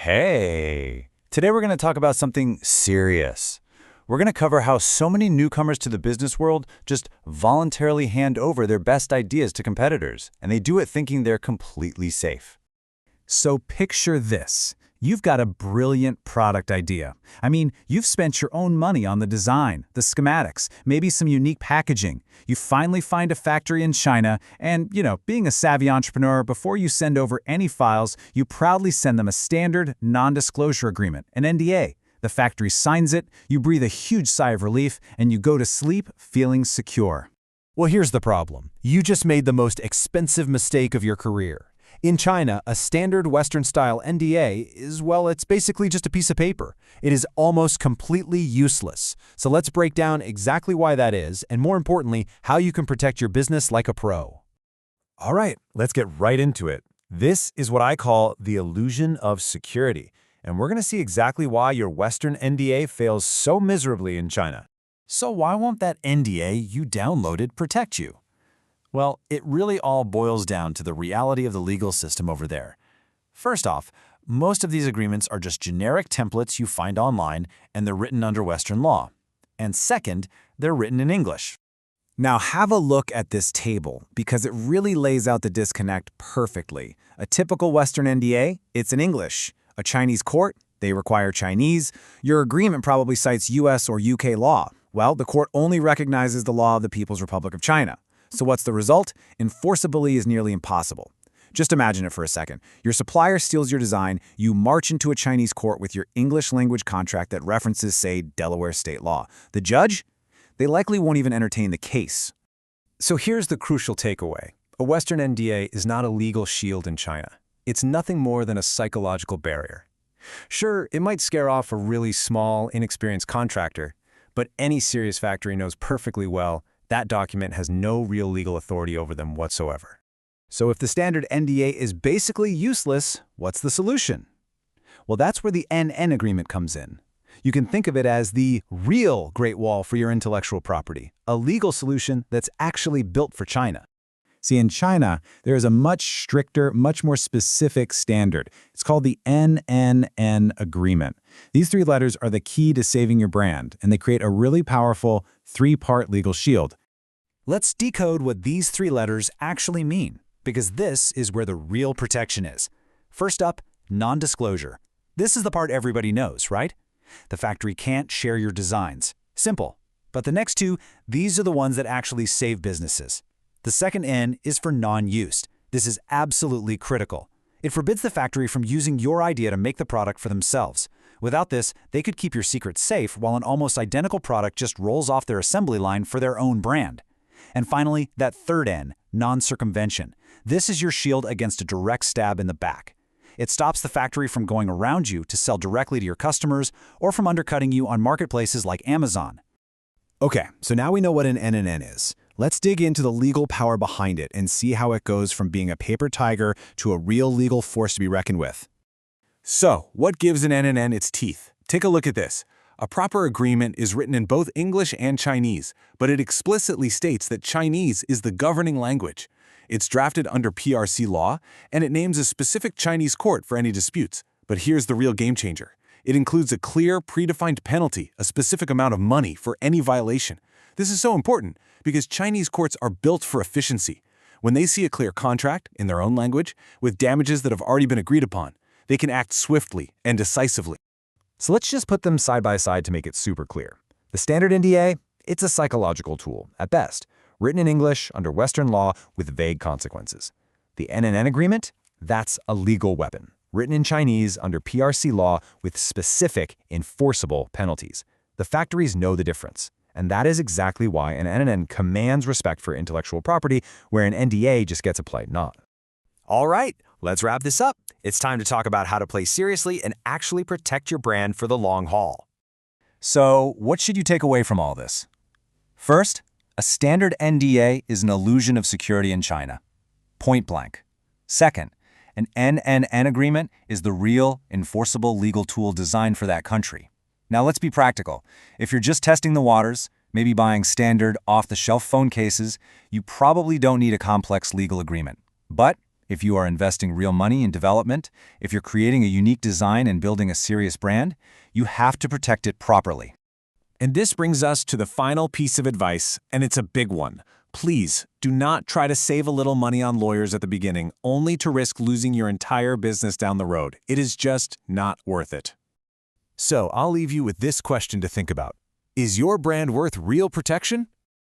Hey! Today we're going to talk about something serious. We're going to cover how so many newcomers to the business world just voluntarily hand over their best ideas to competitors, and they do it thinking they're completely safe. So picture this. You've got a brilliant product idea. You've spent your own money on the design, the schematics, maybe some unique packaging. You finally find a factory in China, and, being a savvy entrepreneur, before you send over any files, you proudly send them a standard non-disclosure agreement, an NDA. The factory signs it, you breathe a huge sigh of relief, and you go to sleep feeling secure. Well, here's the problem. You just made the most expensive mistake of your career. In China, a standard Western-style NDA it's basically just a piece of paper. It is almost completely useless. So let's break down exactly why that is, and more importantly, how you can protect your business like a pro. All right, let's get right into it. This is what I call the illusion of security, and we're going to see exactly why your Western NDA fails so miserably in China. So why won't that NDA you downloaded protect you? Well, it really all boils down to the reality of the legal system over there. First off, most of these agreements are just generic templates you find online, and they're written under Western law. And second, they're written in English. Now have a look at this table, because it really lays out the disconnect perfectly. A typical Western NDA, it's in English. A Chinese court, they require Chinese. Your agreement probably cites US or UK law. Well, the court only recognizes the law of the People's Republic of China. So what's the result? Enforceability is nearly impossible. Just imagine it for a second. Your supplier steals your design, you march into a Chinese court with your English language contract that references, say, Delaware state law. The judge? They likely won't even entertain the case. So here's the crucial takeaway. A Western NDA is not a legal shield in China. It's nothing more than a psychological barrier. Sure, it might scare off a really small, inexperienced contractor, but any serious factory knows perfectly well that document has no real legal authority over them whatsoever. So if the standard NDA is basically useless, what's the solution? Well, that's where the NN agreement comes in. You can think of it as the real Great Wall for your intellectual property, a legal solution that's actually built for China. See, in China, there is a much stricter, much more specific standard. It's called the NNN agreement. These three letters are the key to saving your brand, and they create a really powerful three-part legal shield. Let's decode what these three letters actually mean, because this is where the real protection is. First up, non-disclosure. This is the part everybody knows, right? The factory can't share your designs. Simple. But the next two, these are the ones that actually save businesses. The second N is for non-use. This is absolutely critical. It forbids the factory from using your idea to make the product for themselves. Without this, they could keep your secret safe while an almost identical product just rolls off their assembly line for their own brand. And finally, that third N, non-circumvention. This is your shield against a direct stab in the back. It stops the factory from going around you to sell directly to your customers or from undercutting you on marketplaces like Amazon. Okay, so now we know what an NNN is. Let's dig into the legal power behind it and see how it goes from being a paper tiger to a real legal force to be reckoned with. So, what gives an NNN its teeth? Take a look at this. A proper agreement is written in both English and Chinese, but it explicitly states that Chinese is the governing language. It's drafted under PRC law, and it names a specific Chinese court for any disputes. But here's the real game changer. It includes a clear, predefined penalty, a specific amount of money for any violation. This is so important because Chinese courts are built for efficiency. When they see a clear contract, in their own language, with damages that have already been agreed upon, they can act swiftly and decisively. So let's just put them side by side to make it super clear. The standard NDA, it's a psychological tool, at best, written in English under Western law with vague consequences. The NNN agreement, that's a legal weapon, written in Chinese under PRC law with specific, enforceable penalties. The factories know the difference. And that is exactly why an NNN commands respect for intellectual property, where an NDA just gets a polite nod. All right, let's wrap this up. It's time to talk about how to play seriously and actually protect your brand for the long haul. So, what should you take away from all this? First, a standard NDA is an illusion of security in China. Point blank. Second, an NNN agreement is the real, enforceable legal tool designed for that country. Now let's be practical. If you're just testing the waters, maybe buying standard, off-the-shelf phone cases, you probably don't need a complex legal agreement. But If you are investing real money in development, if you're creating a unique design and building a serious brand, you have to protect it properly. And this brings us to the final piece of advice, and it's a big one. Please, do not try to save a little money on lawyers at the beginning, only to risk losing your entire business down the road. It is just not worth it. So I'll leave you with this question to think about. Is your brand worth real protection?